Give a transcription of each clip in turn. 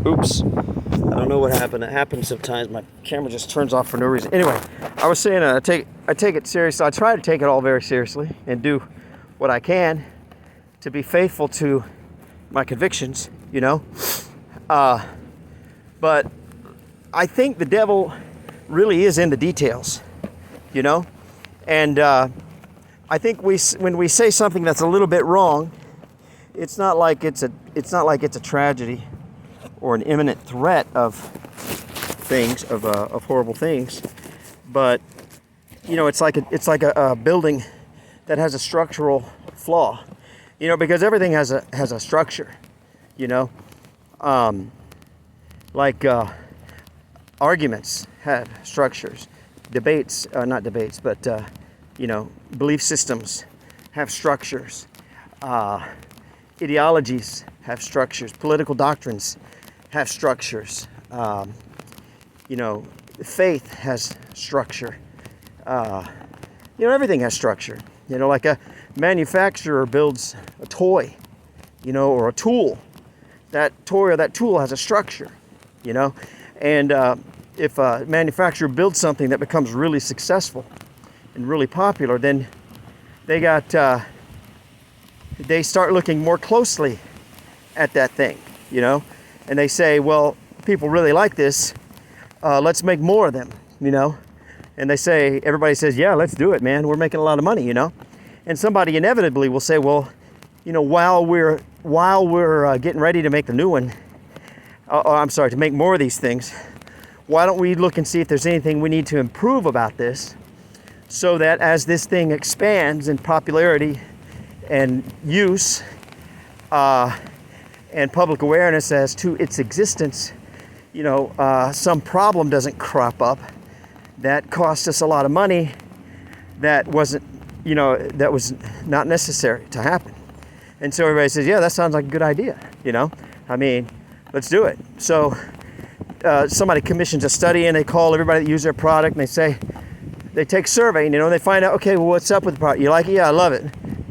Oops. I don't know what happened. It happens sometimes. My camera just turns off for no reason. Anyway, I was saying I take it seriously. I try to take it all very seriously and do what I can to be faithful to my convictions, you know. But I think the devil really is in the details, you know. And I think when we say something that's a little bit wrong, it's not like it's a tragedy or an imminent threat of things, of horrible things, but you know, it's like a building that has a structural flaw, you know, because everything has a structure, you know, arguments have structures, debates, not debates, but you know, belief systems have structures, ideologies have structures, political doctrines have structures, you know, faith has structure, you know, everything has structure. You know, like a manufacturer builds a toy, you know, or a tool. That toy or that tool has a structure, you know, and if a manufacturer builds something that becomes really successful and really popular, then they start looking more closely at that thing, you know, and they say, well, people really like this, let's make more of them, you know. And everybody says, yeah, let's do it, man, we're making a lot of money, you know. And somebody inevitably will say, well, you know, while we're getting ready to make the new one, to make more of these things, why don't we look and see if there's anything we need to improve about this, so that as this thing expands in popularity and use and public awareness as to its existence, you know, some problem doesn't crop up that cost us a lot of money that wasn't, you know, that was not necessary to happen. And so everybody says, yeah, that sounds like a good idea, you know, I mean, let's do it. So somebody commissions a study and they call everybody that uses their product and they take survey, and, you know, they find out, okay, well, what's up with the product? You like it? Yeah, I love it.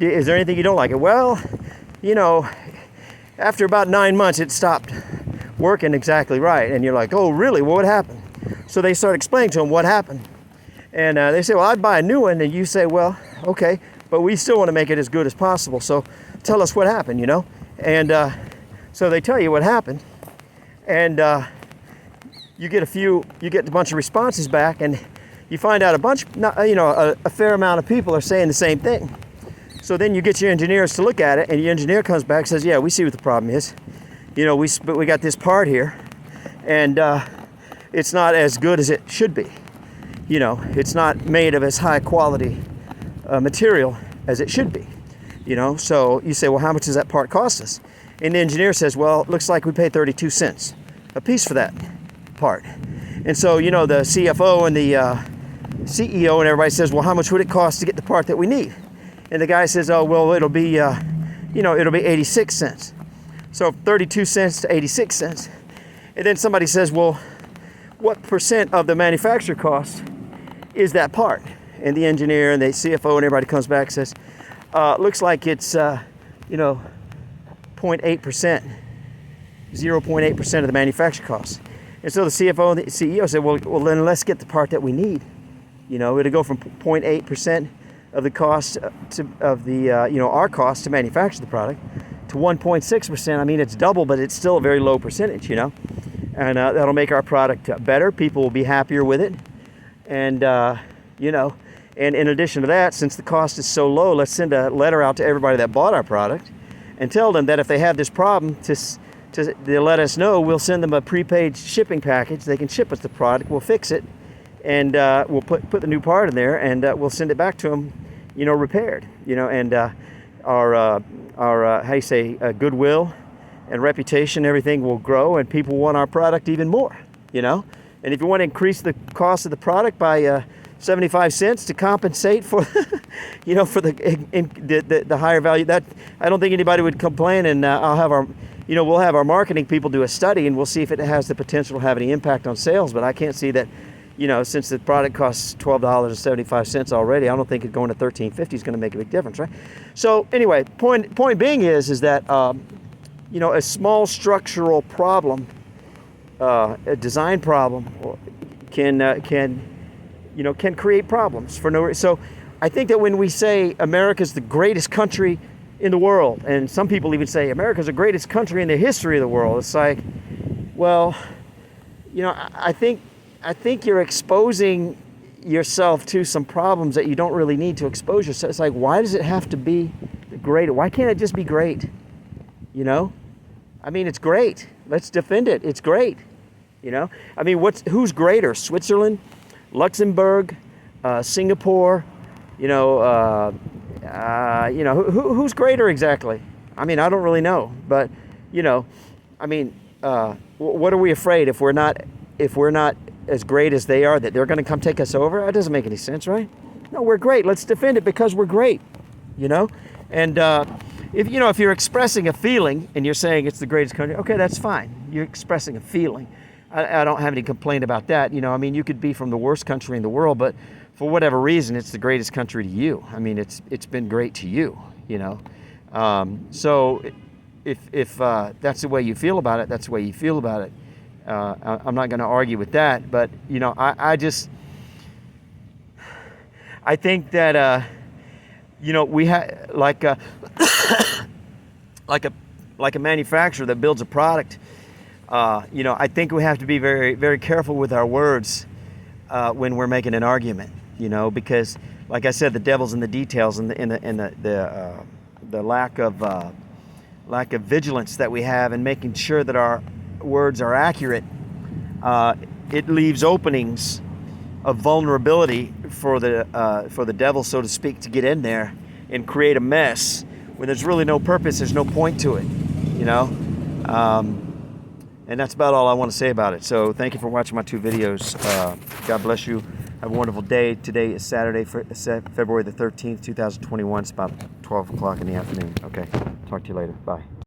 Is there anything you don't like it? Well, you know, after about 9 months, it stopped working exactly right. And you're like, oh, really? Well, what happened? So they start explaining to them what happened. And they say, well, I'd buy a new one. And you say, well, okay, but we still want to make it as good as possible. So tell us what happened, you know? And so they tell you what happened. And you get a bunch of responses back, and you find out a fair amount of people are saying the same thing. So then you get your engineers to look at it, and your engineer comes back and says, yeah, we see what the problem is. You know, but we got this part here, and it's not as good as it should be. You know, it's not made of as high quality material as it should be. You know, so you say, well, how much does that part cost us? And the engineer says, well, it looks like we paid 32 cents a piece for that part. And so, you know, the CFO and the CEO and everybody says, well, how much would it cost to get the part that we need? And the guy says, oh, well, it'll be 86 cents. So 32 cents to 86 cents. And then somebody says, well, what percent of the manufacturer cost is that part? And the engineer and the CFO and everybody comes back and says, looks like it's, 0.8%, 0.8% of the manufacturer cost. And so the CFO and the CEO said, well, then let's get the part that we need. You know, it'll go from 0.8% of the cost our cost to manufacture the product to 1.6%. I mean, it's double, but it's still a very low percentage, you know. And that'll make our product better. People will be happier with it. And, and in addition to that, since the cost is so low, let's send a letter out to everybody that bought our product and tell them that if they have this problem, they'll let us know. We'll send them a prepaid shipping package. They can ship us the product. We'll fix it, and we'll put the new part in there, and we'll send it back to them, you know, repaired. You know, and our goodwill and reputation, everything will grow, and people want our product even more. You know, and if you want to increase the cost of the product by 75 cents to compensate for, for the higher value, that I don't think anybody would complain. And we'll have our marketing people do a study, and we'll see if it has the potential to have any impact on sales. But I can't see that, since the product costs $12.75 already, I don't think it going to $13.50 is going to make a big difference, right? So anyway, point being is that a small structural problem a design problem can create problems for no reason. So I think that when we say America's the greatest country in the world, and some people even say America's the greatest country in the history of the world, it's like, well, I think you're exposing yourself to some problems that you don't really need to expose yourself. It's like, why does it have to be great? Why can't it just be great? I mean, it's great. Let's defend it. It's great. I mean, who's greater? Switzerland, Luxembourg, Singapore? Who's greater exactly? I mean, I don't really know, but I mean, what are we afraid if we're not as great as they are, that they're going to come take us over? That doesn't make any sense, right? No, we're great. Let's defend it because we're great. And if you're expressing a feeling and you're saying it's the greatest country, okay, that's fine. You're expressing a feeling. I don't have any complaint about that. I mean, you could be from the worst country in the world, but for whatever reason, it's the greatest country to you. I mean, it's been great to you. So if that's the way you feel about it, that's the way you feel about it. I'm not going to argue with that, but I think that we have like a manufacturer that builds a product. I think we have to be very, very careful with our words when we're making an argument. Because, like I said, the devil's in the details, and the lack of vigilance that we have in making sure that our words are accurate. It leaves openings of vulnerability for the devil, so to speak, to get in there and create a mess when there's really no purpose. There's no point to it. And that's about all I want to say about it. So thank you for watching my 2 videos. God bless you. Have a wonderful day. Today is Saturday, February the 13th, 2021. It's about 12 o'clock in the afternoon. Okay, talk to you later. Bye.